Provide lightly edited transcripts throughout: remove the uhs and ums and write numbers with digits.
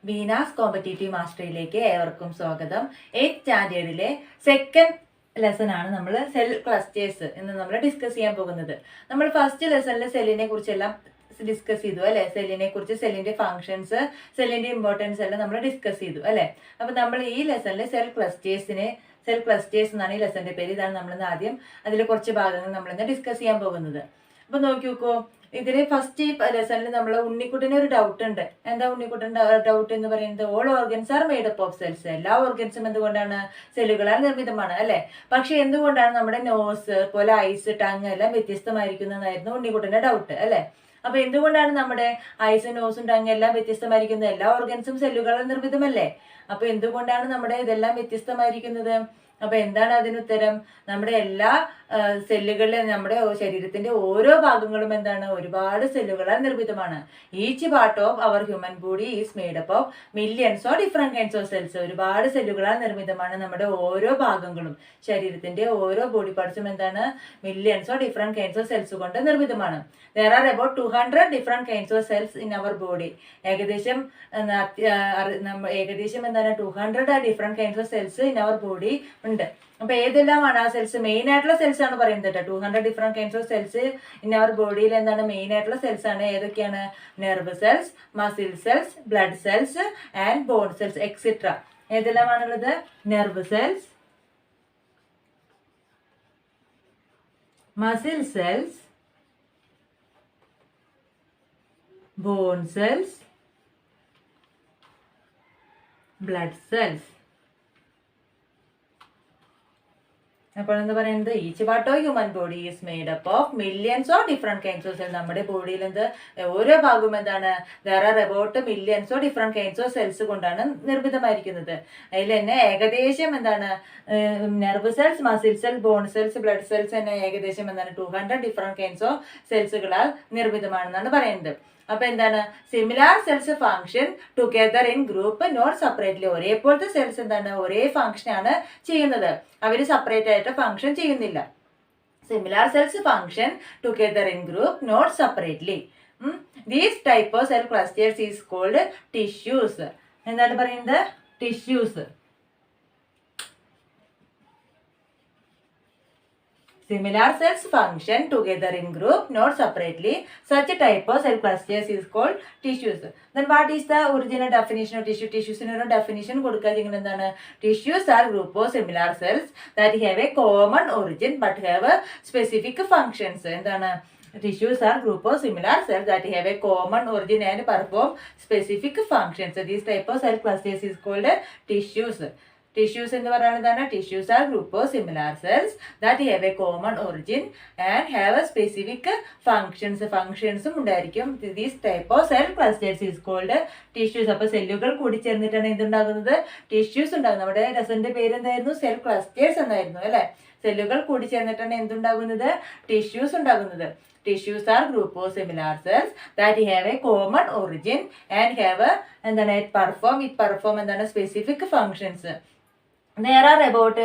Veena's competitive മാസ്റ്ററിയിലേക്ക് ഏവർക്കും സ്വാഗതം. 8th സ്റ്റാൻഡേർഡിലെ second lesson ആണ് നമ്മൾ സെൽ ക്ലസ്റ്റേഴ്സ് എന്ന് നമ്മൾ ഡിസ്കസ് ചെയ്യാൻ പോകുന്നത്. നമ്മൾ ഫസ്റ്റ് ലെസണിൽ സെല്ലിനെ കുറിച്ചെല്ലാം ഡിസ്കസ് ചെയ്തു അല്ലെ. സെല്ലിനെ കുറിച്ച്, സെല്ലിന്റെ ഫംഗ്ഷൻസ്, സെല്ലിന്റെ ഇമ്പോർട്ടൻസ് എല്ലാം നമ്മൾ ഡിസ്കസ് ചെയ്തു അല്ലെ. അപ്പൊ നമ്മൾ ഈ ലെസണിൽ സെൽ ക്ലസ്റ്റേഴ്സ് എന്നാണ് ഈ ലെസന്റെ പേര്. ഇതാണ് നമ്മളിന്ന് ആദ്യം അതിൽ കുറച്ച് ഭാഗങ്ങൾ നമ്മളിന്ന് ഡിസ്കസ് ചെയ്യാൻ പോകുന്നത്. അപ്പൊ നോക്കി നോക്കൂ, ഇതിൽ ഫസ്റ്റ് ഈ ലെസണിൽ നമ്മൾ ഉണ്ണിക്കുട്ടന് ഒരു ഡൗട്ട് ഉണ്ട്. എന്താ ഉണ്ണിക്കുട്ടൻ്റെ ഡൗട്ട് എന്ന് പറയുന്നത്? All organs are made up of cells. എല്ലാ ഓർഗൻസും എന്തുകൊണ്ടാണ്? സെല്ലുകളാൽ നിർമ്മിതമാണ് അല്ലെ. പക്ഷെ എന്തുകൊണ്ടാണ് നമ്മുടെ നോസ് പോലെ ഐസ്, ടങ് എല്ലാം വ്യത്യസ്തമായിരിക്കുന്നതായിരുന്നു ഉണ്ണിക്കുട്ടന്റെ ഡൗട്ട് അല്ലെ. അപ്പൊ എന്തുകൊണ്ടാണ് നമ്മുടെ ഐസ്, നോസും ടങ് എല്ലാം വ്യത്യസ്തമായിരിക്കുന്നത്? എല്ലാ ഓർഗൻസും സെല്ലുകളാൽ നിർമ്മിതമല്ലേ. അപ്പൊ എന്തുകൊണ്ടാണ് നമ്മുടെ ഇതെല്ലാം വ്യത്യസ്തമായിരിക്കുന്നത്? അപ്പൊ എന്താണ് അതിനുത്തരം? നമ്മുടെ എല്ലാ സെല്ലുകളിലും, നമ്മുടെ ശരീരത്തിന്റെ ഓരോ ഭാഗങ്ങളും എന്താണ്? ഒരുപാട് സെല്ലുകളാൽ നിർമ്മിതമാണ്. Each part of our human body is made up of millions of different kinds of cells. ഒരുപാട് സെല്ലുകളാൽ നിർമ്മിതമാണ് നമ്മുടെ ഓരോ ഭാഗങ്ങളും. ശരീരത്തിന്റെ ഓരോ ബോഡി പാർട്സും എന്താണ്? Millions of different kinds of cells കൊണ്ട് നിർമ്മിതമാണ്. There are about 200 different kinds of cells in our body. ഏകദേശം എന്താണ്? 200 different kinds of cells in our body ഉണ്ട്. അപ്പൊ ഏതെല്ലാമാണ് ആ സെൽസ്? മെയിൻ ആയിട്ടുള്ള സെൽസ് ആണ് പറയുന്നത് കേട്ടോ. 200 different kinds of cells in our ബോഡിയിൽ എന്താണ്? മെയിൻ ആയിട്ടുള്ള സെൽസ് ആണ്. ഏതൊക്കെയാണ്? Nerve cells, muscle cells, blood cells and bone cells etcetera. ഏതെല്ലാമാണുള്ളത്? Nerve cells, muscle cells, bone cells, blood cells. അപ്പോൾ എന്താ പറയുന്നത്? Each part of human body is made up of millions of different kinds of cell. നമ്മുടെ ബോഡിയിൽ ഓരോ ഭാഗവും എന്താണ്? There are about millions of different kinds of cells കൊണ്ടാണ് നിർമ്മിതമായിരിക്കുന്നത്. അതിൽ തന്നെ ഏകദേശം എന്താണ്? Nerve cells, muscle cell, bone cells, blood cells തന്നെ ഏകദേശം എന്താണ്? 200 ഡിഫറെന്റ് കൈൻഡ്സ് ഓഫ് സെൽസുകളാൽ നിർമ്മിതമാണെന്നാണ് പറയുന്നത്. അപ്പൊ എന്താണ്? Similar cells function together in group, not separately. ഒരേപോലത്തെ സെൽസ് എന്താണ്? ഒരേ ഫംഗ്ഷൻ ആണ് ചെയ്യുന്നത്. അവര് സെപ്പറേറ്റ് ആയിട്ട് ഫംഗ്ഷൻ ചെയ്യുന്നില്ല. Similar cells function together in group, not separately. These type of cell clusters is called tissues. എന്താണ് പറയുന്നത്? Tissues. Similar cells function together in group, not separately. Such a type of cell clusters is called tissues. Then what is the original definition of tissue? Tissues in a definition കൊടുക്കുകയാണെങ്കിൽ എന്താണ്? Tissues are group of similar cells that have a common origin but have a specific functions. എന്താണ്? Tissues are group of similar cells that have a common origin and perform specific functions. These type of cell clusters is called tissues. Tissues എന്ന് പറയുന്നതാണ്. Tissues are group of similar cells that have a common origin and have a specific ഫംഗ്ഷൻസും ഉണ്ടായിരിക്കും. These type of cell clusters is called tissues. അപ്പൊ സെല്ലുകൾ കൂടി ചേർന്നിട്ടാണ് എന്തുണ്ടാകുന്നത്? Tissues ഉണ്ടാകുന്നത്. നമ്മുടെ ലെസന്റെ പേര് എന്തായിരുന്നു? സെൽ ക്ലസ്റ്റേഴ്സ് എന്നായിരുന്നു അല്ലെ. സെല്ലുകൾ കൂടി ചേർന്നിട്ടാണ് എന്തുണ്ടാകുന്നത്? ടിഷ്യൂസ് ഉണ്ടാകുന്നത്. Tissues are group of similar cells that have a common origin and have a എന്താണ്? perform എന്താണ്? specific functions. There are about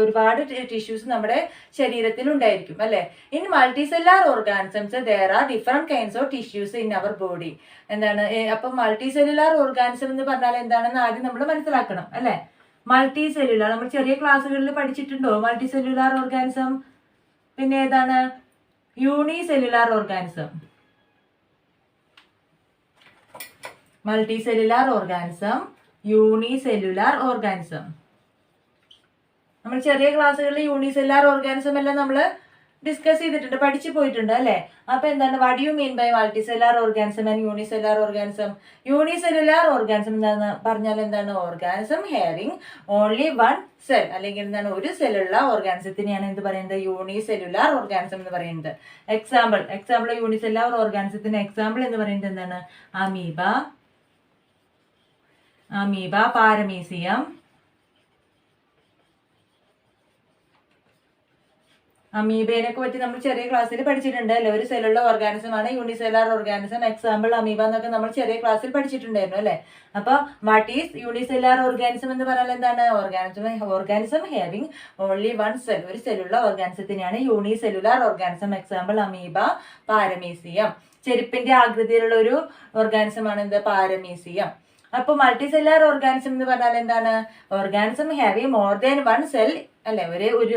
ഒരുപാട് ടിഷ്യൂസ് നമ്മുടെ ശരീരത്തിൽ ഉണ്ടായിരിക്കും അല്ലെ. In multicellular organisms there are different kinds of tissues in our body. എന്താണ്? അപ്പൊ multi cellular organism എന്ന് പറഞ്ഞാൽ എന്താണെന്ന് ആദ്യം നമ്മൾ മനസ്സിലാക്കണം അല്ലെ. മൾട്ടി സെല്ലുലാർ നമ്മൾ ചെറിയ ക്ലാസ്സുകളിൽ പഠിച്ചിട്ടുണ്ടോ? Multi cellular organism. പിന്നെ ഏതാണ്? Unicellular organism. Multicellular organism, unicellular organism. നമ്മൾ ചെറിയ ക്ലാസ്സുകളിൽ യൂണിസെല്ലുലാർ ഓർഗാനിസം എല്ലാം നമ്മൾ ഡിസ്കസ് ചെയ്തിട്ടുണ്ട്, പഠിച്ചു പോയിട്ടുണ്ട് അല്ലെ. അപ്പൊ എന്താണ്? What you mean by multicellular organism and unicellular organism? Unicellular organism എന്താന്ന് പറഞ്ഞാൽ എന്താണ്? Organism having only one cell, അല്ലെങ്കിൽ എന്താണ്? ഒരു സെല്ലുള്ള ഓർഗാനിസത്തിനെയാണ് എന്ത് പറയുന്നത്? യൂണിസെല്ലുലാർ ഓർഗാനിസം എന്ന് പറയുന്നത്. എക്സാമ്പിൾ യൂണിസെല്ലുലാർ ഓർഗാനിസത്തിന് എക്സാമ്പിൾ എന്ന് പറയുന്നത് എന്താണ്? അമീബ, പാരമീസിയം, അമീബേനൊക്കെ പറ്റി നമ്മൾ ചെറിയ ക്ലാസ്സിൽ പഠിച്ചിട്ടുണ്ട് അല്ലെ. ഒരു സെല്ലുള്ള ഓർഗാനിസം ആണ് യൂണിസെല്ലുലാർ ഓർഗാനിസം. എക്സാമ്പിൾ അമീബ എന്നൊക്കെ നമ്മൾ ചെറിയ ക്ലാസ്സിൽ പഠിച്ചിട്ടുണ്ടായിരുന്നു അല്ലെ. അപ്പൊ വാട്ട് ഈസ് യൂണിസെല്ലുലാർ ഓർഗാനിസം എന്ന് പറഞ്ഞാൽ എന്താണ്? Organism having only one cell, ഒരു സെല്ലുള്ള ഓർഗാനിസത്തിനെയാണ് unicellular organism. Example amoeba, paramecium. ചെരുപ്പിന്റെ ആകൃതിയിലുള്ള ഒരു ഓർഗാനിസമാണ് എന്ത് പാരമീസിയം. അപ്പൊ മൾട്ടിസെല്ലാർ ഓർഗാനിസം എന്ന് പറഞ്ഞാൽ എന്താണ്? Organism having more than one cell അല്ലെ,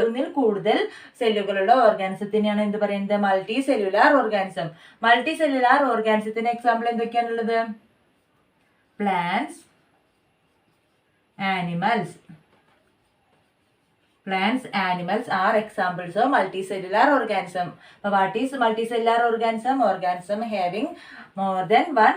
ഒന്നിൽ കൂടുതൽ സെല്ലുകളുള്ള ഓർഗാനിസത്തിനെയാണ് എന്ത് പറയുന്നത്? Multicellular organism. Multicellular ഓർഗാനിസത്തിന് എക്സാമ്പിൾ എന്തൊക്കെയാണുള്ളത്? Plants, animals. Plants, animals are examples of multicellular organism. So what is multicellular organism? Organism having more than one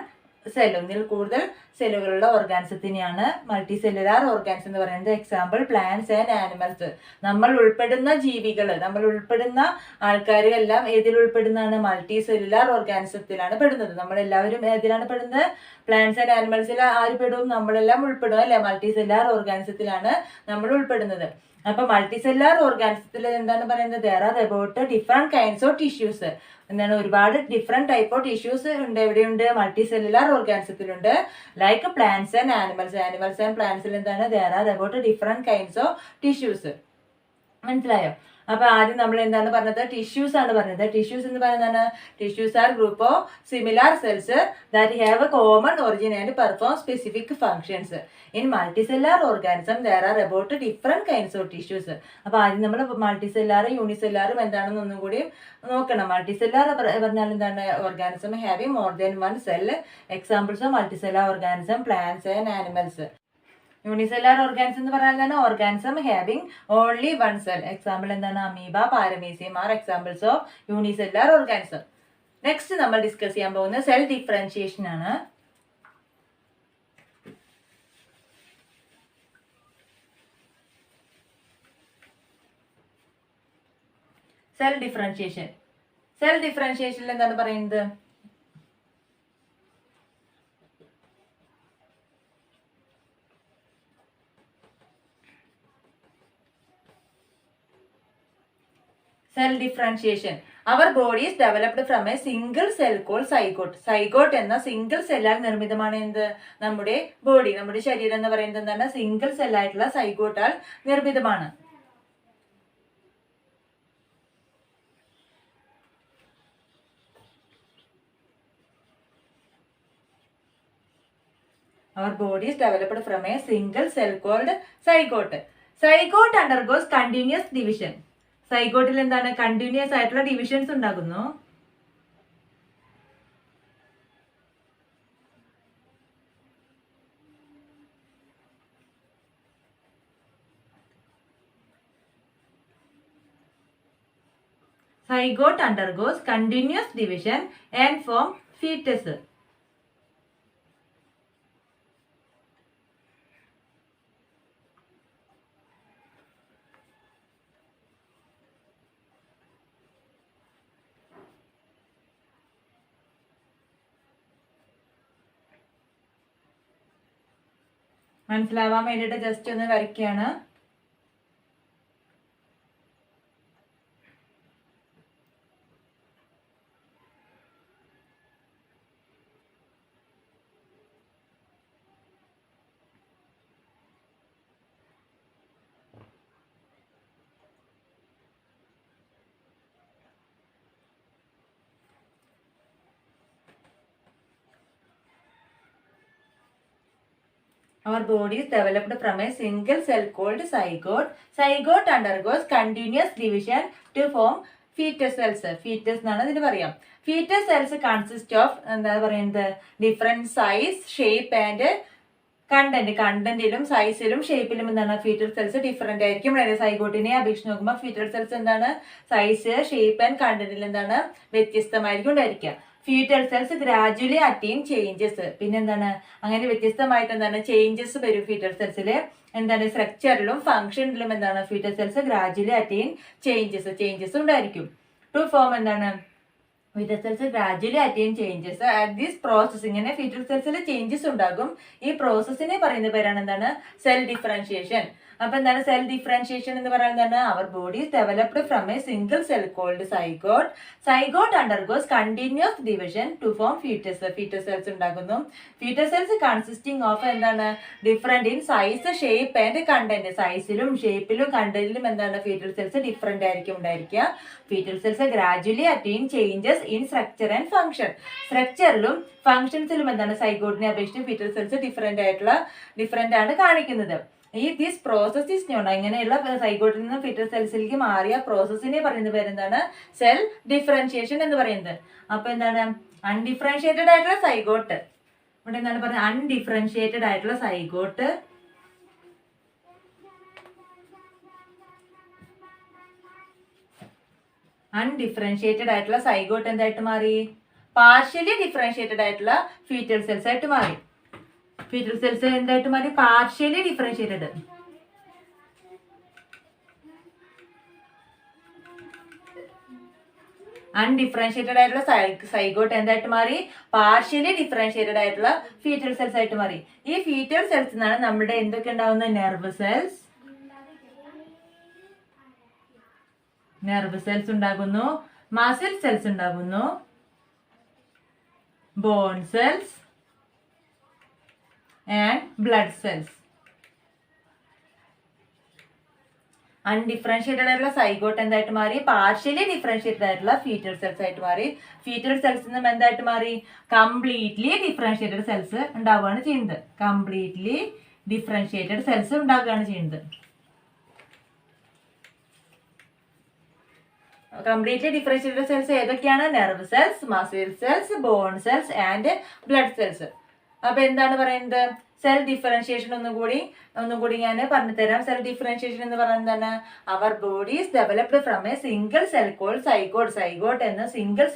cell. ഒന്നിൽ കൂടുതൽ സെല്ലുകളുള്ള ഓർഗാനിസത്തിനെയാണ് മൾട്ടി സെല്ലുലാർ ഓർഗാനിസം എന്ന് പറയുന്നത്. Example plants and animals. നമ്മൾ ഉൾപ്പെടുന്ന ജീവികൾ, നമ്മൾ ഉൾപ്പെടുന്ന ആൾക്കാർ എല്ലാം ഏതിൽ ഉൾപ്പെടുന്നതാണ്? മൾട്ടി സെല്ലുലാർ ഓർഗാനിസത്തിലാണ് പെടുന്നത്. നമ്മളെല്ലാവരും ഏതിലാണ് പെടുന്നത്? പ്ലാന്റ്സ് ആൻഡ് ആനിമൽസിൽ ആര് പെടും? നമ്മളെല്ലാം ഉൾപ്പെടും അല്ലെ? മൾട്ടി സെല്ലുലാർ ഓർഗാനിസത്തിലാണ് നമ്മൾ ഉൾപ്പെടുന്നത്. അപ്പൊ മൾട്ടിസെല്ലാർ ഓർഗാനിസത്തിൽ എന്താണ് പറയുന്നത്? there are about different kinds of tissues. എന്താണ്? ഒരുപാട് ഡിഫറെന്റ് ടൈപ്പ് ഓഫ് ടിഷ്യൂസ് ഉണ്ട്. എവിടെയുണ്ട്? മൾട്ടിസെല്ലുലാർ ഓർഗാനിസത്തിലുണ്ട്. Like plants and animals. Animals and പ്ലാന്റ്സിൽ എന്താണ്? there are about different kinds of tissues. മനസ്സിലായോ? അപ്പൊ ആദ്യം നമ്മൾ എന്താണ് പറഞ്ഞത്? ടിഷ്യൂസ് ആണ് പറഞ്ഞത്. ടിഷ്യൂസ് എന്ന് പറയുന്നതാണ് tissues are group of similar cells that have a common origin and perform specific functions. In multicellular organism there are about different kinds of tissues. അപ്പൊ ആദ്യം നമ്മൾ മൾട്ടിസെല്ലാറും യൂണിസെല്ലാറും എന്താണെന്ന് ഒന്നും കൂടി നോക്കണം. മൾട്ടിസെല്ലാർ പറഞ്ഞാൽ എന്താണ്? Organism having more than one cell. Examples of multicellular organism plants and animals. Unicellular organism എന്ന് പറഞ്ഞാൽ എന്താണ്? Organism having only one cell. Example എന്താണ്? Amoeba, paramecium are examples of unicellular organism. Next നമ്മൾ ഡിസ്കസ് ചെയ്യാൻ പോകുന്നത് cell differentiation ആണ്. Cell differentiation. Cell ഡിഫറൻഷിയേഷനിൽ എന്താണ് പറയുന്നത്? Cell differentiation. Our body is developed from a single cell called zygote. Zygote എന്ന single സെല്ലാൽ നിർമ്മിതമാണ് എന്ത്? നമ്മുടെ ബോഡി, നമ്മുടെ ശരീരം എന്ന് പറയുന്നത് എന്താണ്? Single സെല്ലായിട്ടുള്ള സൈഗോട്ടാൽ നിർമ്മിതമാണ്. Our body is developed from a single cell called zygote. Zygote undergoes continuous division. സൈഗോട്ടിൽ എന്താണ്? കണ്ടിന്യൂസ് ആയിട്ടുള്ള ഡിവിഷൻസ് ഉണ്ടാകുന്നു. Zygote undergoes continuous division and form fetus. മനസ്സിലാവാൻ വേണ്ടിയിട്ട് ജസ്റ്റ് ഒന്ന് വരയ്ക്കുകയാണ്. Our body is developed from a single cell called zygote. Zygote undergoes continuous division to form fetus cells. Fetus എന്നാണ് ഇതിന് പറയാം. Fetus cells consist of എന്താ പറയുന്നത്? Different size, shape and content. കണ്ടന്റിലും സൈസിലും ഷേപ്പിലും എന്താണ്? ഫീറ്റൽ സെൽസ് ഡിഫറെന്റ് ആയിരിക്കും. സൈഗോട്ടിനെ അപേക്ഷിച്ച് നോക്കുമ്പോൾ ഫീറ്റൽ സെൽസ് എന്താണ്? സൈസ്, ഷേപ്പ് ആൻഡ് കണ്ടന്റിൽ എന്താണ്? വ്യത്യസ്തമായിരിക്കും ഉണ്ടായിരിക്കുക. Fetal cells gradually attain changes. പിന്നെന്താണ്? അങ്ങനെ വ്യത്യസ്തമായിട്ട് എന്താണ്? ചേഞ്ചസ് വരും ഫീറ്റൽ സെൽസിൽ. എന്താണ്? സ്ട്രക്ചറിലും ഫംഗ്ഷനിലും എന്താണ്? Fetal cells gradually attain changes ഉണ്ടായിരിക്കും. ടു ഫോം എന്താണ്? Fetal cells gradually attain changes at this process. ഇങ്ങനെ ഫീറ്റൽ സെൽസിൽ ചേഞ്ചസ് ഉണ്ടാകും. ഈ പ്രോസസ്സിനെ പറയുന്ന പേരാണ് എന്താണ്? Cell differentiation. അപ്പൊ എന്താണ് സെൽ ഡിഫറൻഷിയേഷൻ എന്ന് പറയുന്നത്? Our body developed from a single cell called zygote. Zygote undergoes continuous division to form fetus. Fetus cells ഉണ്ടാകുന്നു. ഫീറ്റസ് സെൽസ് കൺസിസ്റ്റിംഗ് ഓഫ് എന്താണ്? Different in size, shape and content. സൈസിലും ഷേപ്പിലും കണ്ടന്റിലും എന്താണ്? ഫീറ്റൽ സെൽസ് ഡിഫറെന്റ് ആയിരിക്കും ഉണ്ടായിരിക്കുക. Fetal cells gradually attain changes differences in structure and function. സ്ട്രക്ചറിലും ഫംഗ്ഷൻസിലും എന്താണ് സൈഗോട്ടിനെ അപേക്ഷിച്ച് ഫീറ്റൽ സെൽസ് ഡിഫറെന്റ് ആണ് കാണിക്കുന്നത്. ഈ ദിസ് പ്രോസസ് ഈസ് നോൺ, ഇങ്ങനെയുള്ള സൈഗോട്ടിൽ നിന്ന് ഫീറ്റൽ സെൽസിലേക്ക് മാറിയ പ്രോസസ്സിനെ പറയുന്ന പേരെന്താണ്? സെൽ ഡിഫറൻഷിയേഷൻ എന്ന് പറയുന്നത്. അപ്പൊ എന്താണ്? അൺഡിഫറൻഷിയേറ്റഡ് ആയിട്ടുള്ള സൈഗോട്ട്, ഇവിടെ എന്താണ് പറയുന്നത്? അൺഡിഫറൻഷിയേറ്റഡ് ആയിട്ടുള്ള സൈഗോട്ട് അൺഡിഫറൻഷിയേറ്റഡ് ആയിട്ടുള്ള സൈഗോട്ട് എന്തായിട്ട് മാറി? പാർഷ്യലി ഡിഫറൻഷിയേറ്റഡ് ആയിട്ടുള്ള ഫീറ്റൽ സെൽസ് ആയിട്ട് മാറി. ഫീറ്റൽ സെൽസ് എന്തായിട്ട് മാറി? Partially differentiated. അൺഡിഫറൻഷിയേറ്റഡ് ആയിട്ടുള്ള സൈഗോട്ട് എന്തായിട്ട് മാറി? പാർഷ്യലി ഡിഫറൻഷിയേറ്റഡ് ആയിട്ടുള്ള ഫീറ്റൽ സെൽസ് ആയിട്ട് മാറി. ഈ ഫീറ്റൽ സെൽസ് നിന്നാണ് നമ്മുടെ എന്തൊക്കെ ഉണ്ടാവുന്നത്? നെർവ് സെൽസ് ഉണ്ടാകുന്നു, മസിൽ സെൽസ് ഉണ്ടാകുന്നു, bone cells and blood cells. Undifferentiated ആയിട്ടുള്ള സൈഗോട്ട് എന്തായിട്ട് മാറി? പാർഷ്യലി ഡിഫറൻഷിയേറ്റഡ് ആയിട്ടുള്ള ഫീറ്റൽ സെൽസ് ആയിട്ട് മാറി. ഫീറ്റൽ സെൽസ് നിന്നും എന്തായിട്ട് മാറി? കംപ്ലീറ്റ്ലി ഡിഫറൻഷിയേറ്റഡ് സെൽസ് ഉണ്ടാവുകയാണ് ചെയ്യുന്നത്. കംപ്ലീറ്റ്ലി ഡിഫറൻഷിയേറ്റഡ് സെൽസ് ഉണ്ടാക്കുകയാണ് ചെയ്യുന്നത്. കംപ്ലീറ്റ്ലി ഡിഫറൻഷിയേറ്റഡ് സെൽസ് ഏതൊക്കെയാണ്? Nerve cells, muscle cells, bone cells and blood cells. അപ്പൊ എന്താണ് പറയുന്നത്? സെൽ ഡിഫറൻഷിയേഷൻ ഒന്നുകൂടി ഞാൻ പറഞ്ഞു തരാം. സെൽ ഡിഫറൻഷിയേഷൻ എന്ന് പറയുന്നത് എന്താണ്? Our bodies developed from a single cell called zygote. Zygote എന്ന സിംഗിൾ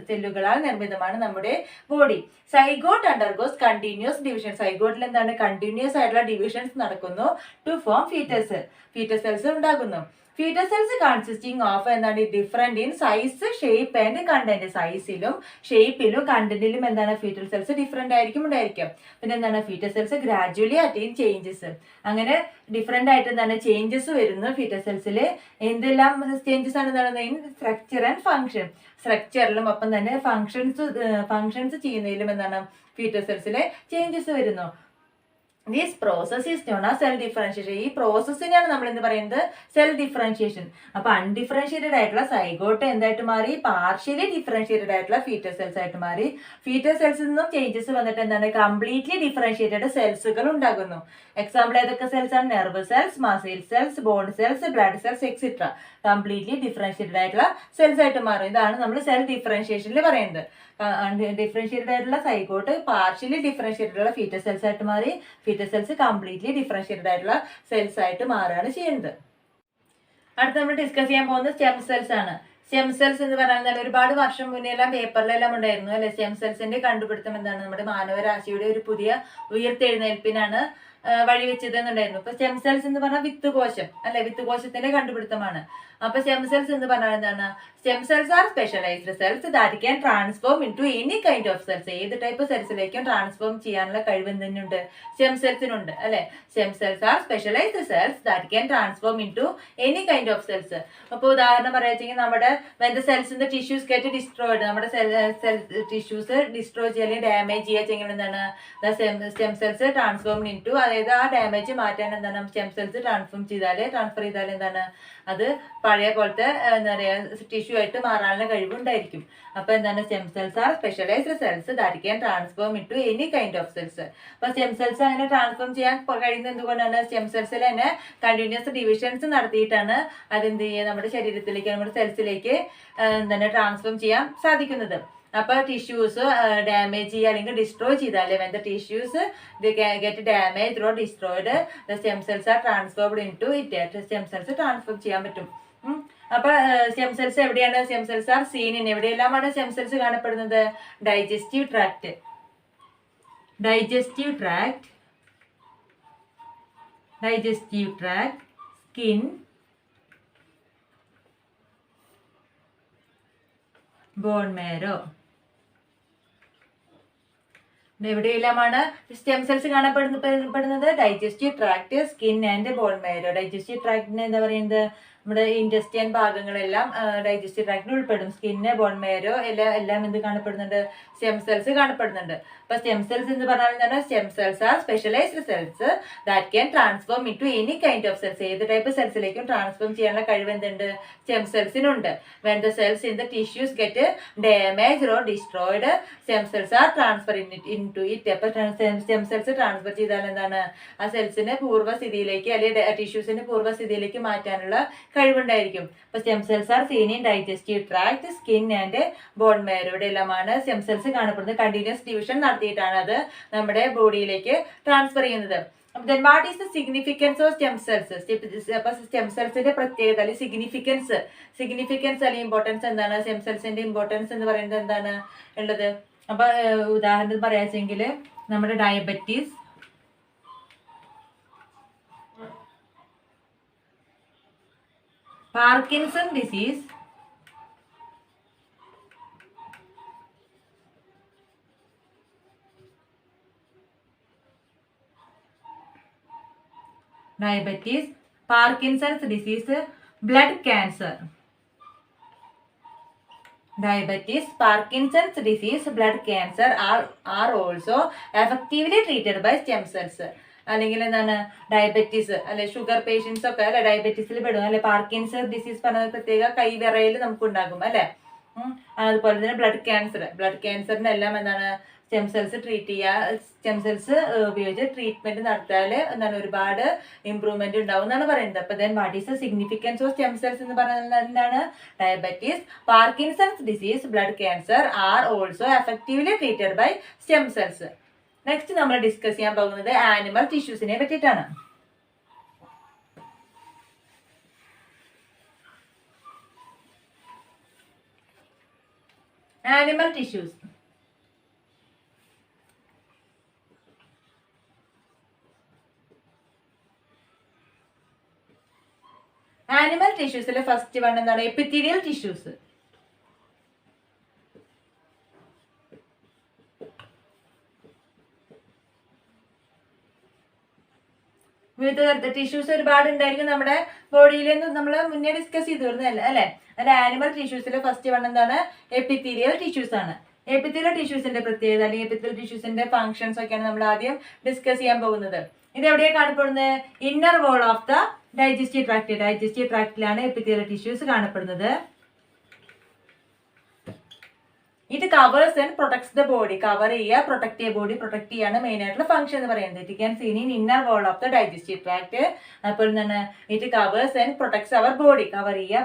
സെല്ലുകളാൽ നിർമ്മിതമാണ് നമ്മുടെ body. Zygote undergoes continuous division. സൈഗോട്ടിൽ എന്താണ്? കണ്ടിന്യൂസ് ആയിട്ടുള്ള ഡിവിഷൻസ് നടക്കുന്നു to form fetus. Fetus cells ഉണ്ടാകുന്നു. ഫീറ്റൽ സെൽസ് കൺസിസ്റ്റിംഗ് ഓഫ് എന്താണ്? Different in size, shape and content. സൈസിലും ഷേപ്പിലും കണ്ടന്റിലും എന്താണ്? ഫീറ്റൽ സെൽസ് ഡിഫറെന്റ് ഉണ്ടായിരിക്കും. പിന്നെ എന്താണ്? Fetal cells gradually attain changes. അങ്ങനെ ഡിഫറെന്റ് ആയിട്ട് എന്താണ്? ചേഞ്ചസ് വരുന്നു ഫീറ്റൽ സെൽസിൽ. എന്തെല്ലാം ചേഞ്ചസ് ആണ് നടന്നത്? In structure and function. സ്ട്രക്ചറിലും ഒപ്പം തന്നെ ഫംഗ്ഷൻസ് ചെയ്യുന്നതിലും എന്താണ്? ഫീറ്റൽ സെൽസിലെ ചേഞ്ചസ് വരുന്നു. This process is known as cell differentiation. ഈ പ്രോസസ്സിനെയാണ് നമ്മൾ എന്ത് പറയുന്നത്? Cell differentiation. അപ്പൊ അൺഡിഫറൻഷിയേറ്റഡ് ആയിട്ടുള്ള സൈഗോട്ട് എന്തായിട്ട് മാറി? പാർഷ്യലി ഡിഫറൻഷിയേറ്റഡ് ആയിട്ടുള്ള ഫീറ്റൽ സെൽസ് ആയിട്ട് മാറി. ഫീറ്റൽ സെൽസിൽ നിന്നും ചേഞ്ചസ് വന്നിട്ട് എന്താണ്? കംപ്ലീറ്റ്ലി ഡിഫറൻഷിയേറ്റഡ് സെൽസുകൾ ഉണ്ടാകുന്നു. എക്സാമ്പിൾ ഏതൊക്കെ സെൽസ് ആണ്? Nerve cells, muscle cells, bone cells, blood cells etcetera. Completely differentiated ആയിട്ടുള്ള സെൽസ് ആയിട്ട് മാറും. ഇതാണ് നമ്മൾ സെൽ ഡിഫറൻഷിയേഷനിൽ പറയുന്നത്. ഡിഫറൻഷിയേറ്റഡ് ആയിട്ടുള്ള സൈഗോട്ട് പാർഷ്യലി ഡിഫറൻഷിയേറ്റഡ് ആയിട്ടുള്ള ഫീറ്റൽ സെൽസ് ആയിട്ട് മാറി. ഫീറ്റൽ സെൽസ് കംപ്ലീറ്റ്ലി ഡിഫറൻഷിയേറ്റഡ് ആയിട്ടുള്ള സെൽസ് ആയിട്ട് മാറുകയാണ് ചെയ്യുന്നത്. അടുത്ത് നമ്മൾ ഡിസ്കസ് ചെയ്യാൻ പോകുന്നത് സ്റ്റെം സെൽസ് ആണ്. സ്റ്റെം സെൽസ് എന്ന് പറഞ്ഞാൽ ഒരുപാട് വർഷം മുന്നേ എല്ലാം പേപ്പറിലെല്ലാം ഉണ്ടായിരുന്നു അല്ലെ. സ്റ്റെം സെൽസിന്റെ കണ്ടുപിടുത്തം എന്താണ്? നമ്മുടെ മാനവരാശിയുടെ ഒരു പുതിയ ഉയർത്തെഴുന്നേൽപ്പിനാണ് വഴിവെച്ചത് എന്നുണ്ടായിരുന്നു. ഇപ്പൊ സ്റ്റെം സെൽസ് എന്ന് പറഞ്ഞാൽ വിത്തുകോശം അല്ലെ, വിത്തുകോശത്തിന്റെ കണ്ടുപിടുത്തമാണ്. അപ്പൊ സ്റ്റെം സെൽസ് എന്ന് പറഞ്ഞാൽ എന്താണ്? Stem cells are specialised cells that can transform into any kind of cells. ഏത് ടൈപ്പ് സെൽസിലേക്കും ട്രാൻസ്ഫോം ചെയ്യാനുള്ള കഴിവ് എന്തിനുണ്ട്? സ്റ്റെം സെൽസിനുണ്ട് അല്ലെ. Stem cells are specialised cells that can transform into any kind of cells. അപ്പൊ ഉദാഹരണം പറയുകയെങ്കിൽ നമ്മുടെ when the cells in the tissues get destroyed, നമ്മുടെ സെൽ ടിഷ്യൂസ് ഡിസ്ട്രോയ് ചെയ്യാൻ ഡാമേജ് ചെയ്യുക എന്താണ്? Stem cells transform into, അതായത് ആ damage മാറ്റാൻ എന്താണ്? സ്റ്റെം സെൽസ് ട്രാൻസ്ഫർ ചെയ്താൽ എന്താണ്? അത് പഴയ പോലത്തെ എന്താ പറയുക ടിഷ്യൂ ആയിട്ട് മാറാനുള്ള കഴിവുണ്ടായിരിക്കും. അപ്പൊ എന്താണ്? Stem cells are specialised cells that can transform into any kind of cells. അപ്പൊ സ്റ്റെം സെൽസ് അങ്ങനെ ട്രാൻസ്ഫോം ചെയ്യാൻ കഴിയുന്നത് എന്തുകൊണ്ടാണ്? സ്റ്റെം സെൽസിൽ തന്നെ കണ്ടിന്യൂസ് ഡിവിഷൻസ് നടത്തിയിട്ടാണ് അതെന്ത് ചെയ്യുക? നമ്മുടെ ശരീരത്തിലേക്ക്, നമ്മുടെ സെൽസിലേക്ക് എന്താണ് ട്രാൻസ്ഫോം ചെയ്യാൻ സാധിക്കുന്നത്. അപ്പൊ ടിഷ്യൂസ് ഡാമേജ് ചെയ്യുക അല്ലെങ്കിൽ ഡിസ്ട്രോയ് ചെയ്താലേ when the tissues they get damaged or destroyed, the stem cells are transformed into it. Stem cells transform ചെയ്യാൻ പറ്റും. അപ്പൊ സ്റ്റെം സെൽസ് എവിടെയാണ്? Stem cells are seen in, എവിടെയെല്ലാമാണ് സ്റ്റെം സെൽസ് കാണപ്പെടുന്നത്? Digestive tract, skin, bone marrow. എവിടെയെല്ലാമാണ് stem cells കാണപ്പെടുന്നത്? Digestive tract, skin and bone marrow. Digestive ട്രാക്ടിനെ എന്താ പറയുന്നത്? നമ്മുടെ ഇൻറ്റസ്റ്റൈൻ ഭാഗങ്ങളെല്ലാം ഡൈജസ്റ്റീവ് ട്രാക്റ്റിൽ ഉൾപ്പെടും. സ്കിന്ന്, ബോൺ മേരോ എല്ലാം എന്ത് കാണപ്പെടുന്നുണ്ട്? സ്റ്റെം സെൽസ് കാണപ്പെടുന്നുണ്ട്. അപ്പൊ സ്റ്റെം സെൽസ് എന്ന് പറഞ്ഞാൽ എന്താണ്? Stem cells are specialised cells that can transform into any kind of cells. ഏത് ടൈപ്പ് സെൽസിലേക്കും ട്രാൻസ്ഫോം ചെയ്യാനുള്ള കഴിവ് എന്തുണ്ട്? സ്റ്റെം സെൽസിനുണ്ട്. When the cells in the tissues get damage or destroyed, stem cells are transfer into it. അപ്പൊ stem cells transfer ചെയ്താൽ എന്താണ്? ആ സെൽസിനെ പൂർവ്വസ്ഥിതിയിലേക്ക് അല്ലെങ്കിൽ ടിഷ്യൂസിന്റെ പൂർവ്വസ്ഥിതിയിലേക്ക് മാറ്റാനുള്ള കഴിവുണ്ടായിരിക്കും. അപ്പൊ stem cells are seen in digestive tract, skin and bone മാരോയുടെ എല്ലാമാണ് സ്റ്റെം സെൽസ് കാണപ്പെടുന്നത്. കണ്ടിന്യൂസ് ഡിവിഷൻ നടത്തിയിട്ടാണ് അത് നമ്മുടെ ബോഡിയിലേക്ക് ട്രാൻസ്ഫർ ചെയ്യുന്നത്. Then what is the significance of stem cells? അപ്പൊ സ്റ്റെം സെൽസിന്റെ പ്രത്യേകത അല്ലെങ്കിൽ സിഗ്നിഫിക്കൻസ് അല്ലെങ്കിൽ ഇമ്പോർട്ടൻസ് എന്താണ്? സ്റ്റെം സെൽസിന്റെ ഇമ്പോർട്ടൻസ് എന്ന് പറയുന്നത് എന്താണ് ഉള്ളത്? അപ്പൊ ഉദാഹരണത്തിന് പറയാച്ചെങ്കിൽ നമ്മുടെ diabetes, Parkinson disease, Parkinson's disease, blood cancer. Parkinson's disease, blood cancer are also effectively treated by stem cells. അല്ലെങ്കിൽ എന്താണ്? ഡയബറ്റീസ് അല്ലെ ഷുഗർ പേഷ്യൻസ് ഒക്കെ അല്ലെ ഡയബറ്റീസിൽ പെടും അല്ലെ. പാർക്കിൻസൺ ഡിസീസ് പറഞ്ഞ പ്രത്യേക കൈവിറയിൽ നമുക്ക് ഉണ്ടാകും അല്ലെ. അതുപോലെ തന്നെ ബ്ലഡ് ക്യാൻസറിനെല്ലാം എന്താണ്? സ്റ്റെം സെൽസ് ട്രീറ്റ് ചെയ്യുക. സ്റ്റെം സെൽസ് ഉപയോഗിച്ച് ട്രീറ്റ്മെന്റ് നടത്തിയാൽ എന്താണ്? ഒരുപാട് ഇംപ്രൂവ്മെന്റ് ഉണ്ടാവും എന്നാണ് പറയുന്നത്. അപ്പൊ then what is the significance of stem cells എന്ന് പറയുന്നത് എന്താണ്? Diabetes, Parkinson's disease, blood cancer are also effectively treated by stem cells. Next നമ്മൾ ഡിസ്കസ് ചെയ്യാൻ പോകുന്നത് ആനിമൽ ടിഷ്യൂസിനെ പറ്റിയിട്ടാണ്. Animal tissues. ആനിമൽ ടിഷ്യൂസിലെ ഫസ്റ്റ് വൺ എന്താണ്? Epithelial tissues. വിവിധ തരത്തിൽ ടിഷ്യൂസ് ഒരുപാട് ഉണ്ടായിരിക്കും നമ്മുടെ ബോഡിയിൽ. നമ്മൾ മുന്നേ ഡിസ്കസ് ചെയ്തു വരുന്നതല്ല അല്ലെ. അതിൽ ആനിമൽ ടിഷ്യൂസിലെ ഫസ്റ്റ് വൺ എന്താണ്? എപ്പിത്തീലിയൽ ടിഷ്യൂസ് ആണ്. എപ്പിത്തീലിയൽ ടിഷ്യൂസിന്റെ പ്രത്യേകത അല്ലെങ്കിൽ എപ്പിത്തീലിയൽ ടിഷ്യൂസിന്റെ ഫംഗ്ഷൻസ് ഒക്കെയാണ് നമ്മൾ ആദ്യം ഡിസ്കസ് ചെയ്യാൻ പോകുന്നത്. ഇത് എവിടെയാണ് കാണപ്പെടുന്നത്? Inner wall of the digestive tract. Digestive ട്രാക്റ്റിലാണ് എപ്പിത്തീലിയൽ ടിഷ്യൂസ് കാണപ്പെടുന്നത്. ഇത് covers and protects the body. Cover ചെയ്യുക, പ്രൊട്ടക്ട് ചെയ്യുക, ബോഡി പ്രൊട്ടക്ട് ചെയ്യാണ് മെയിൻ ആയിട്ടുള്ള ഫംഗ്ഷൻ എന്ന് പറയുന്നത്. It can seen in inner wall of the digestive tract. അപ്പോൾ എന്താണ്? It covers and protects our body.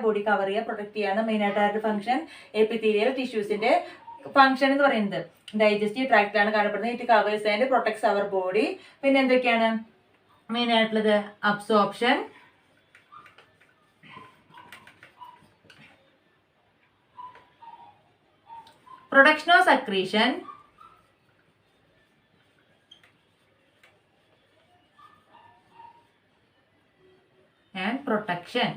Body cover ചെയ്യുക, പ്രൊട്ടക്ട് ചെയ്യാണ് മെയിൻ ആയിട്ട് ഫംഗ്ഷൻ. എപ്പിത്തീലിയൽ ടിഷ്യൂസിന്റെ ഫംഗ്ഷൻ എന്ന് പറയുന്നത് ഡൈജസ്റ്റീവ് ട്രാക്റ്റിലാണ് കാണപ്പെടുന്നത്. It covers and protects our body. പിന്നെ എന്തൊക്കെയാണ് മെയിൻ ആയിട്ടുള്ളത്? Absorption, production of secretion, and protection.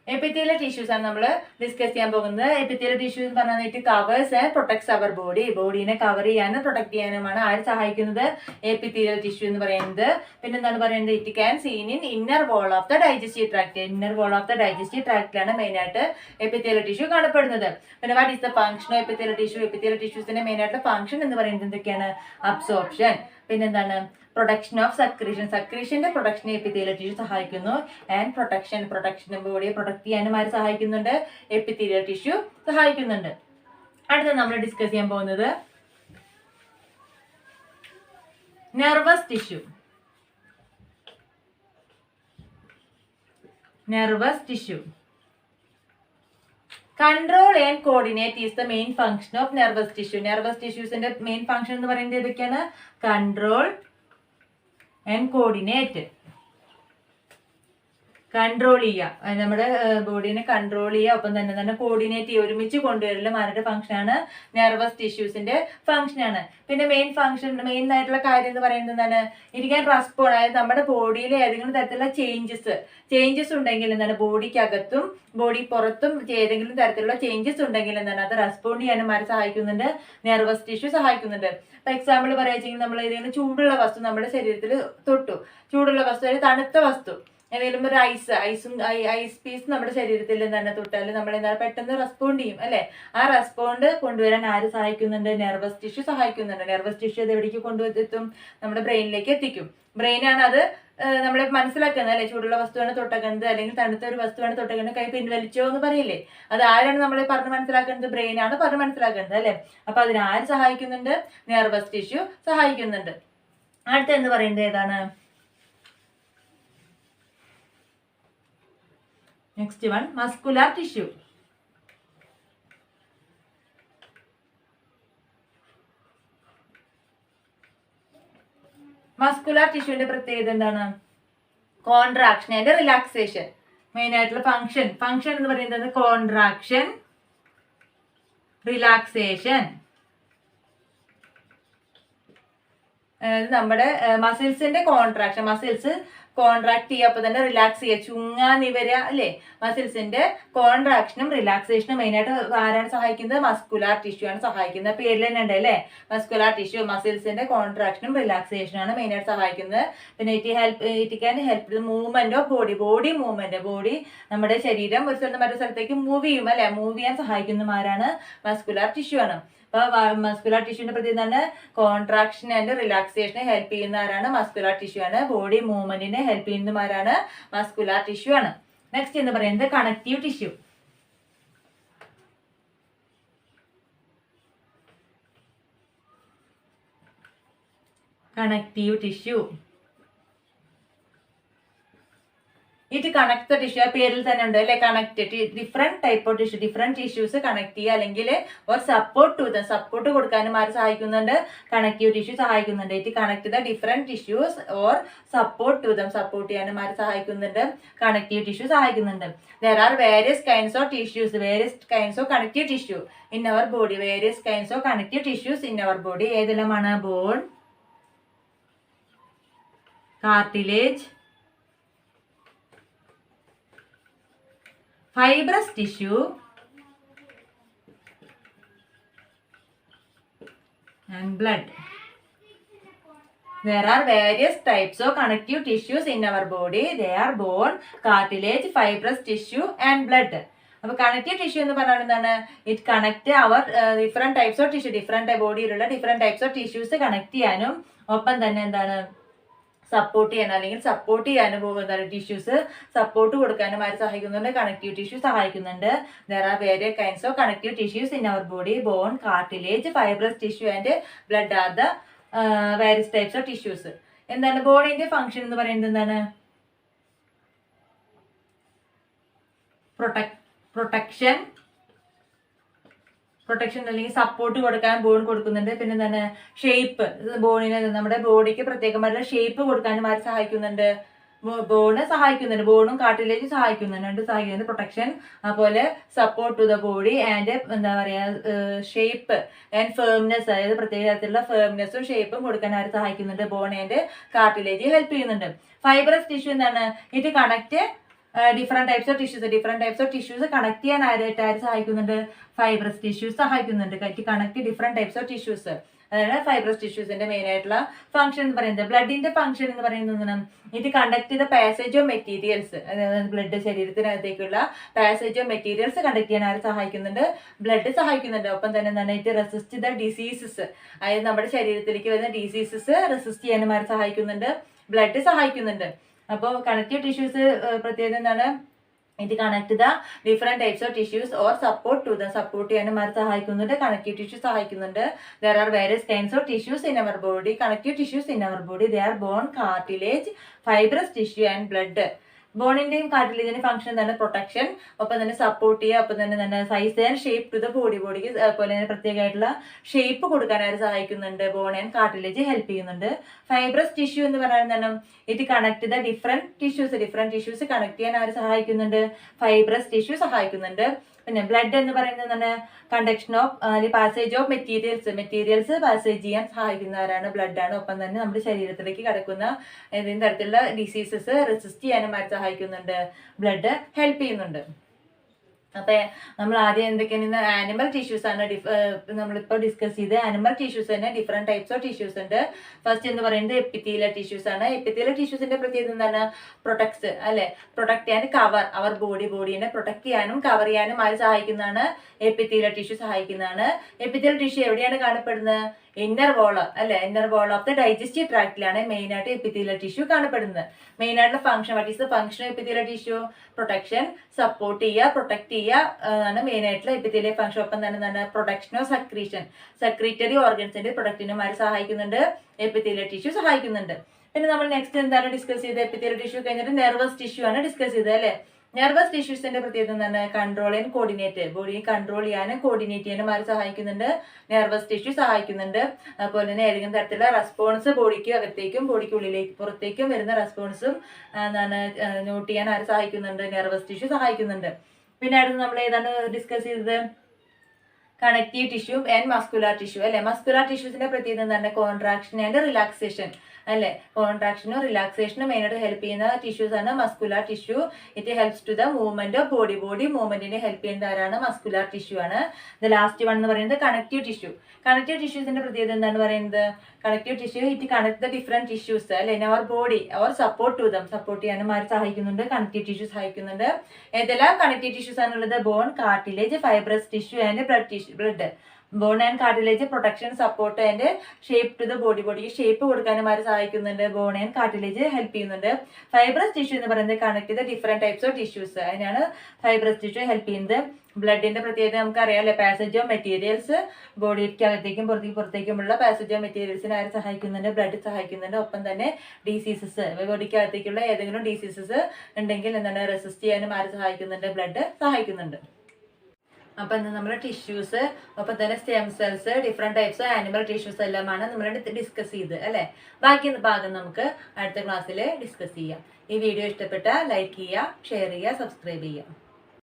Epithelial tissues ആണ് നമ്മൾ ഡിസ്കസ് ചെയ്യാൻ പോകുന്നത്. എപ്പിത്തീലിയൽ ടിഷ്യൂസ് എന്ന് പറഞ്ഞാൽ it covers and protects our body. ബോഡീനെ കവർ ചെയ്യാനും പ്രൊട്ടക്ട് ചെയ്യാനുമാണ് ആര് സഹായിക്കുന്നത്? എപ്പിത്തീലിയൽ ടിഷ്യൂ എന്ന് പറയുന്നത്. പിന്നെ എന്താണ് പറയുന്നത്? It can seen in inner wall of the digestive tract. Inner wall of the digestive ട്രാക്റ്റിലാണ് മെയിൻ ആയിട്ട് എപ്പിത്തീലിയൽ ടിഷ്യൂ കാണപ്പെടുന്നത്. പിന്നെ what is the function of epithelial tissue? Epithelial ടിഷ്യൂസിന്റെ മെയിൻ ആയിട്ടുള്ള ഫംഗ്ഷൻ എന്ന് പറയുന്നത് എന്തൊക്കെയാണ്? അബ്സോർപ്ഷൻ. പിന്നെന്താണ്? പ്രൊഡക്ഷൻ ഓഫ് സക്രീഷന്റെ പ്രൊഡക്ഷനെ എപ്പിത്തീലിയൽ ടിഷ്യൂ സഹായിക്കുന്നു. ആൻഡ് പ്രൊട്ടക്ഷൻ ബോഡിയെ പ്രൊട്ടക്ട് ചെയ്യാനും ആര് സഹായിക്കുന്നുണ്ട്? എപ്പിത്തീലിയൽ ടിഷ്യൂ സഹായിക്കുന്നുണ്ട്. അടുത്ത നമ്മൾ ഡിസ്കസ് ചെയ്യാൻ പോകുന്നത് nervous tissue. Control and coordinate is the main function of nervous tissue. Nervous ടിഷ്യൂസിന്റെ മെയിൻ ഫംഗ്ഷൻ എന്ന് പറയുന്നത് ഏതൊക്കെയാണ്? Control and coordinate. കൺട്രോൾ ചെയ്യുക, നമ്മുടെ ബോഡീനെ കൺട്രോൾ ചെയ്യുക, ഒപ്പം തന്നെ കോർഡിനേറ്റ് ചെയ്യുക, ഒരുമിച്ച് കൊണ്ടുവരലും ആരുടെ ഫംഗ്ഷനാണ്? നെർവസ് ടിഷ്യൂസിന്റെ ഫംഗ്ഷനാണ്. പിന്നെ മെയിൻ ആയിട്ടുള്ള കാര്യം എന്ന് പറയുന്നത് എന്താണ്? ഇരിക്കാൻ റെസ്പോണ്ട്, അതായത് നമ്മുടെ ബോഡിയിൽ ഏതെങ്കിലും തരത്തിലുള്ള ചേഞ്ചസ് ഉണ്ടെങ്കിൽ എന്താണ്? ബോഡിക്കകത്തും ബോഡി പുറത്തും ഏതെങ്കിലും തരത്തിലുള്ള ചേഞ്ചസ് ഉണ്ടെങ്കിൽ എന്താണ്? അത് റെസ്പോണ്ട് ചെയ്യാനും ആര് സഹായിക്കുന്നുണ്ട്? നെർവസ് ടിഷ്യൂ സഹായിക്കുന്നുണ്ട്. ഇപ്പൊ എക്സാമ്പിൾ പറയുകയെങ്കിൽ നമ്മൾ ഏതെങ്കിലും ചൂടുള്ള വസ്തു നമ്മുടെ ശരീരത്തിൽ തൊട്ടു, ചൂടുള്ള വസ്തു അല്ലെങ്കിൽ തണുത്ത വസ്തു ഏതെങ്കിലും ഒരു ഐസ് പീസ് നമ്മുടെ ശരീരത്തിൽ തന്നെ തൊട്ടാൽ നമ്മൾ എന്താ പെട്ടെന്ന് റെസ്പോണ്ട് ചെയ്യും അല്ലെ. ആ റെസ്പോണ്ട് കൊണ്ടുവരാൻ ആര് സഹായിക്കുന്നുണ്ട്? നെർവസ് ടിഷ്യൂ സഹായിക്കുന്നുണ്ട്. നെർവസ് ടിഷ്യൂ അത് എവിടേക്ക് കൊണ്ടുവെത്തും? നമ്മുടെ ബ്രെയിനിലേക്ക് എത്തിക്കും. ബ്രെയിനാണ് അത് നമ്മളെ മനസ്സിലാക്കുന്നത് അല്ലെ. ചൂടുള്ള വസ്തുവാണ് തൊട്ടക്കുന്നത് അല്ലെങ്കിൽ തണുത്ത ഒരു വസ്തുവാണ് തൊട്ടക്കുന്നത്, കൈ പിൻവലിച്ചോ എന്ന് പറയില്ലേ. അത് ആരാണ് നമ്മളെ പറഞ്ഞ് മനസ്സിലാക്കുന്നത്? ബ്രെയിനാണ് പറഞ്ഞ് മനസ്സിലാക്കുന്നത് അല്ലെ. അപ്പൊ അതിന് ആര് സഹായിക്കുന്നുണ്ട്? നെർവസ് ടിഷ്യൂ സഹായിക്കുന്നുണ്ട്. അടുത്ത എന്ന് പറയുന്നത് ഏതാണ്? Next one muscular tissue. Muscular ടിഷ്യൂവിന്റെ പ്രത്യേകത എന്താണ്? Contraction and relaxation. മെയിൻ ആയിട്ടുള്ള ഫംഗ്ഷൻ എന്ന് പറയുന്നത് കോൺട്രാക്ഷൻ, റിലാക്സേഷൻ. നമ്മുടെ മസിൽസിന്റെ കോൺട്രാക്ഷൻ, മസിൽസ് കോൺട്രാക്ട് ചെയ്യുക, അപ്പൊ തന്നെ റിലാക്സ് ചെയ്യുക, ചുങ്ങാൻ നിവരുക അല്ലെ. മസിൽസിന്റെ കോൺട്രാക്ഷനും റിലാക്സേഷനും മെയിനായിട്ട് ആരാണ് സഹായിക്കുന്നത്? മസ്കുലാർ ടിഷ്യൂ ആണ് സഹായിക്കുന്നത്. പേരിൽ തന്നെ ഉണ്ട് അല്ലെ, മസ്കുലാർ ടിഷ്യൂ. മസിൽസിന്റെ കോൺട്രാക്ഷനും റിലാക്സേഷനും ആണ് മെയിനായിട്ട് സഹായിക്കുന്നത്. പിന്നെ it can help movement of body movement. Body നമ്മുടെ ശരീരം ഒരു സ്ഥലത്ത് മറ്റൊരു സ്ഥലത്തേക്ക് മൂവ് ചെയ്യും അല്ലെ. മൂവ് ചെയ്യാൻ സഹായിക്കുന്നമാരാണ്? മസ്കുലാർ ടിഷ്യൂ ആണ്. അപ്പൊ മസ്കുലാർ ടിഷ്യൂവിന്റെ പ്രത്യേകത കോൺട്രാക്ഷൻ ആൻഡ് റിലാക്സേഷനെ ഹെൽപ്പ് ചെയ്യുന്ന ആരാണ്? മസ്കുലാർ ടിഷ്യൂ ആണ്. ബോഡി മൂവ്മെന്റിനെ ഹെൽപ്പ് ചെയ്യുന്നവരാണ്? മസ്കുലാർ ടിഷ്യൂ ആണ്. നെക്സ്റ്റ് എന്ന് പറയുന്നത് connective tissue. Connective tissue. It connect the tissue. ആ പേരിൽ തന്നെ ഉണ്ട് അല്ലെ, connect. Different type of tissue, different tissues connect ചെയ്യുക അല്ലെങ്കിൽ or support to them, support കൊടുക്കാനും ആര് സഹായിക്കുന്നുണ്ട്? കണക്റ്റീവ് ടിഷ്യൂ സഹായിക്കുന്നുണ്ട്. It connect the different tissues or support to them, support ചെയ്യാനും ആര് സഹായിക്കുന്നുണ്ട്? കണക്റ്റീവ് ടിഷ്യൂ സഹായിക്കുന്നുണ്ട്. There are various kinds of tissues, various kinds of connective tissue in our body, various kinds of connective tissues in our body. ഏതെല്ലാമാണ്? Bone, cartilage, fibrous tissue and blood. There are various types of connective tissues in our body. They are bone, cartilage, fibrous tissue and blood. അപ്പോൾ connective tissue എന്ന് പറഞ്ഞാൽ എന്താണ്? It connect our different types of tissue, different ബോഡിയിലുള്ള different types of tissues connect ചെയ്യാനും ഒപ്പം തന്നെ എന്താണ്? Support ചെയ്യാനും അല്ലെങ്കിൽ സപ്പോർട്ട് ചെയ്യാനും പോകുന്ന ടിഷ്യൂസ് സപ്പോർട്ട് കൊടുക്കാനും ആര് സഹായിക്കുന്നുണ്ട്? കണക്റ്റീവ് ടിഷ്യൂ സഹായിക്കുന്നുണ്ട്. There are various kinds of connective tissues in our body. Bone, cartilage, fibrous tissue and blood are the various types of tissues. എന്താണ് ബോണിന്റെ ഫംഗ്ഷൻ എന്ന് പറയുന്നത്? എന്താണ്? പ്രൊട്ടക്ഷൻ അല്ലെങ്കിൽ സപ്പോർട്ട് കൊടുക്കാൻ ബോൺ കൊടുക്കുന്നുണ്ട്. പിന്നെ എന്താണ്? ഷേപ്പ്. ബോണിന് നമ്മുടെ ബോഡിക്ക് പ്രത്യേകമായിട്ടുള്ള ഷേപ്പ് കൊടുക്കാനും ആര് സഹായിക്കുന്നുണ്ട്? ബോണ് സഹായിക്കുന്നുണ്ട്. ബോണും കാർട്ടിലേജും സഹായിക്കുന്നുണ്ട്. പ്രൊട്ടക്ഷൻ, അതുപോലെ support to the body and എന്താ പറയാ ഷേപ്പ് ആൻഡ് ഫേംനെസ്, അതായത് പ്രത്യേക തരത്തിലുള്ള ഫേംനെസ്സും ഷേപ്പും കൊടുക്കാൻ ആര് സഹായിക്കുന്നുണ്ട്? ബോൺ ആൻഡ് കാർട്ടിലേജ് ഹെൽപ്പ് ചെയ്യുന്നുണ്ട്. ഫൈബ്രസ് ടിഷ്യൂ എന്താണ്? It connect different types of tissues connect ചെയ്യാൻ ആര് സഹായിക്കുന്നുണ്ട്? ഫൈബ്രസ് ടിഷ്യൂസ് സഹായിക്കുന്നുണ്ട്. Connect different types of tissues, അതായത് ഫൈബ്രസ് ടിഷ്യൂസിന്റെ മെയിൻ ആയിട്ടുള്ള ഫംഗ്ഷൻ എന്ന് പറയുന്നത്. ബ്ലഡിന്റെ ഫംഗ്ഷൻ എന്ന് പറയുന്നത് ഇത് കണ്ടക്ട് ചെയ്ത പാസേജ് ഓഫ് മെറ്റീരിയൽസ്, അതായത് ബ്ലഡ് ശരീരത്തിനകത്തേക്കുള്ള പാസേജ് ഓഫ് മെറ്റീരിയൽസ് കണ്ടക്ട് ചെയ്യാൻ ആര് സഹായിക്കുന്നുണ്ട്? ബ്ലഡ് സഹായിക്കുന്നുണ്ട്. ഒപ്പം തന്നെ എന്താണ്? ഇറ്റ് റെസിസ്റ്റ് ദ ഡിസീസസ്, അതായത് നമ്മുടെ ശരീരത്തിലേക്ക് വരുന്ന ഡിസീസസ് റെസിസ്റ്റ് ചെയ്യാനും ആര് സഹായിക്കുന്നുണ്ട്? ബ്ലഡ് സഹായിക്കുന്നുണ്ട്. അപ്പോൾ കണക്റ്റീവ് ടിഷ്യൂസ് പ്രത്യേകത എന്താണ്? ഇത് connect the different types of tissues or support to the, support ചെയ്യാനും ആര് സഹായിക്കുന്നുണ്ട്? കണക്റ്റീവ് ടിഷ്യൂ സഹായിക്കുന്നുണ്ട്. There are various kinds of tissues in our body. Connective tissues in our body, they are bone, cartilage, fibrous tissue and blood. ബോണിന്റെയും കാർട്ടിലേജിന്റെയും function എന്താണ്? Protection, ഒപ്പം തന്നെ support ചെയ്യുക, ഒപ്പം തന്നെ എന്താണ്? Size and shape to the ബോഡിക്ക് അതുപോലെ തന്നെ പ്രത്യേകമായിട്ടുള്ള ഷേപ്പ് കൊടുക്കാൻ ആര് സഹായിക്കുന്നുണ്ട്? ബോൺ ആൻഡ് കാർട്ടിലേജ് ഹെൽപ്പ് ചെയ്യുന്നുണ്ട്. ഫൈബ്രസ് ടിഷ്യൂ എന്ന് പറഞ്ഞാൽ എന്താണ്? It connect the different tissues connect ചെയ്യാൻ ആര് സഹായിക്കുന്നുണ്ട്? ഫൈബ്രസ് ടിഷ്യൂ സഹായിക്കുന്നുണ്ട്. പിന്നെ ബ്ലഡ് എന്ന് പറയുന്നത് എന്താണ്? Conduction of passage of materials passage ചെയ്യാൻ സഹായിക്കുന്നവരാണ് ബ്ലഡ് ആണ്. ഒപ്പം തന്നെ നമ്മുടെ ശരീരത്തിലേക്ക് കടക്കുന്ന ഏതെങ്കിലും തരത്തിലുള്ള ഡിസീസസ് റെസിസ്റ്റ് ചെയ്യാനും ആര് സഹായിക്കുന്നുണ്ട്? ബ്ലഡ് ഹെൽപ്പ് ചെയ്യുന്നുണ്ട്. അപ്പൊ നമ്മൾ ആദ്യം എന്തൊക്കെയാണ് ആനിമൽ ടിഷ്യൂസ് ആണ് നമ്മളിപ്പോൾ ഡിസ്കസ് ചെയ്ത് ആനിമൽ ടിഷ്യൂസ് തന്നെ ഡിഫറെന്റ് ടൈപ്സ് ഓഫ് ടിഷ്യൂസ് ഉണ്ട്. ഫസ്റ്റ് എന്ന് പറയുന്നത് എപ്പിത്തീലിയൽ ടിഷ്യൂസ് ആണ്. എപ്പിത്തീലിയൽ ടിഷ്യൂസിന്റെ പ്രത്യേകത എന്താണ്? പ്രൊട്ടക്ട്സ് അല്ലെ, പ്രൊട്ടക്ട് ചെയ്യാൻ കവർ അവർ ബോഡീനെ പ്രൊട്ടക്ട് ചെയ്യാനും കവർ ചെയ്യാനും ആര് സഹായിക്കുന്നതാണ്? എപ്പിത്തീലിയൽ ടിഷ്യൂ സഹായിക്കുന്നതാണ്. എപ്പിത്തീലിയൽ ടിഷ്യൂ എവിടെയാണ് കാണപ്പെടുന്നത്? ഇന്നർ വോള് അല്ലെ, inner wall of the digestive ട്രാക്റ്റിലാണ് മെയിൻ ആയിട്ട് എപ്പിത്തീലിയൽ ടിഷ്യൂ കാണപ്പെടുന്നത്. മെയിൻ ആയിട്ടുള്ള function, what is the function of epithelial tissue? Protection, support ചെയ്യുക, പ്രൊട്ടക്ട് ചെയ്യുക ആണ് മെയിൻ ആയിട്ടുള്ള എപ്പിത്തീലിയൽ ഫംഗ്ഷൻ. ഒപ്പം തന്നെ എന്താണ്? പ്രൊഡക്ഷനോ സക്രീഷൻ, സെക്രീറ്ററി ഓർഗൻസിന്റെ പ്രൊഡക്റ്റിനും ആര് സഹായിക്കുന്നുണ്ട്? എപ്പിത്തീലിയൽ ടിഷ്യൂ സഹായിക്കുന്നുണ്ട്. പിന്നെ നമ്മൾ നെക്സ്റ്റ് എന്താണ് ഡിസ്കസ് ചെയ്തത്? എപ്പിത്തീലിയൽ ടിഷ്യൂ കഴിഞ്ഞിട്ട് നെർവസ് ടിഷ്യൂ ആണ് ഡിസ്കസ് ചെയ്തത് അല്ലെ. നെർവസ് ടിഷ്യൂസിന്റെ പ്രത്യേകത എന്താണ്? കൺട്രോൾ ആൻഡ് കോർഡിനേറ്റ്, ബോഡിയെ കൺട്രോൾ ചെയ്യാനും കോർഡിനേറ്റ് ചെയ്യാനും ആര് സഹായിക്കുന്നുണ്ട്? നെർവസ് ടിഷ്യൂ സഹായിക്കുന്നുണ്ട്. അതുപോലെ തന്നെ ഏതെങ്കിലും തരത്തിലുള്ള റെസ്പോൺസ് ബോഡിക്ക് അകത്തേക്കും ബോഡിക്ക് ഉള്ളിലേക്ക് പുറത്തേക്കും വരുന്ന റെസ്പോൺസും എന്താണ് നോട്ട് ചെയ്യാൻ ആര് സഹായിക്കുന്നുണ്ട്? നെർവസ് ടിഷ്യൂ സഹായിക്കുന്നുണ്ട്. പിന്നെ അടുത്ത് നമ്മൾ ഏതാണ് ഡിസ്കസ് ചെയ്തത്? Connective tissue and muscular tissue അല്ലെ. മസ്കുലാർ ടിഷ്യൂസിന്റെ പ്രത്യേകത എന്താണ്? കോൺട്രാക്ഷൻ ആൻഡ് റിലാക്സേഷൻ അല്ലെ. കോൺട്രാക്ഷനും റിലാക്സേഷനും മെയിനായിട്ട് ഹെൽപ്പ് ചെയ്യുന്ന ടിഷ്യൂസ് ആണ് muscular tissue. It helps to the movement of body മൂവ്മെന്റിനെ ഹെൽപ്പ് ചെയ്യുന്ന ആരാണ്? മസ്കുലാർ ടിഷ്യൂ ആണ്. ദ ലാസ്റ്റ് വൺ എന്ന് പറയുന്നത് കണക്റ്റീവ് ടിഷ്യൂ. കണക്റ്റീവ് ടിഷ്യൂസിന്റെ പ്രത്യേകത എന്താണ് പറയുന്നത്? Connective tissue it connect the different tissues അല്ലെ in our body our support to them, support ചെയ്യാനും ആര് സഹായിക്കുന്നുണ്ട്? കണക്റ്റീവ് ടിഷ്യൂ സഹായിക്കുന്നുണ്ട്. ഏതെല്ലാം കണക്റ്റീവ് ടിഷ്യൂസ് ആണുള്ളത്? Bone, cartilage, fibrous tissue and blood. Bone and cartilage protection, support and shape to the ബോഡിക്ക് shape കൊടുക്കാനും ആര് സഹായിക്കുന്നുണ്ട്? ബോൺ ആൻഡ് കാർട്ടിലേജ് ഹെൽപ്പ് ചെയ്യുന്നുണ്ട്. ഫൈബ്രസ് ടിഷ്യൂ എന്ന് പറയുന്നത് കണക്ട് ചെയ്ത ഡിഫറെന്റ് ടൈപ്സ് ഓഫ് ടിഷ്യൂസ്, അതിനാണ് ഫൈബ്രസ് ടിഷ്യൂ ഹെൽപ്പ് ചെയ്യുന്നത്. ബ്ലഡിന്റെ പ്രത്യേകത നമുക്കറിയാം അല്ലെ. പാസേജ് ഓഫ് മെറ്റീരിയൽസ് ബോഡിക്കകത്തേക്കും പുറത്തേക്കുമുള്ള പാസേജ് ഓഫ് മെറ്റീരിയൽസിന് ആര് സഹായിക്കുന്നുണ്ട്? ബ്ലഡ് സഹായിക്കുന്നുണ്ട്. ഒപ്പം തന്നെ ഡിസീസസ്, ബോഡിക്കകത്തേക്കുള്ള ഏതെങ്കിലും ഡിസീസസ് ഉണ്ടെങ്കിൽ എന്താണ് റെസിസ്റ്റ് ചെയ്യാനും ആര് സഹായിക്കുന്നുണ്ട്? ബ്ലഡ് സഹായിക്കുന്നുണ്ട്. അപ്പൊ നമ്മുടെ ടിഷ്യൂസ്, ഒപ്പം തന്നെ stem cells, different types animal tissues എല്ലാമാണ് നമ്മൾ ഡിസ്കസ് ചെയ്ത് അല്ലെ. ബാക്കി ഭാഗം നമുക്ക് അടുത്ത ക്ലാസ്സിൽ ഡിസ്കസ് ചെയ്യാം. ഈ വീഡിയോ ഇഷ്ടപ്പെട്ട ലൈക്ക് ചെയ്യുക, ഷെയർ ചെയ്യുക, സബ്സ്ക്രൈബ് ചെയ്യുക.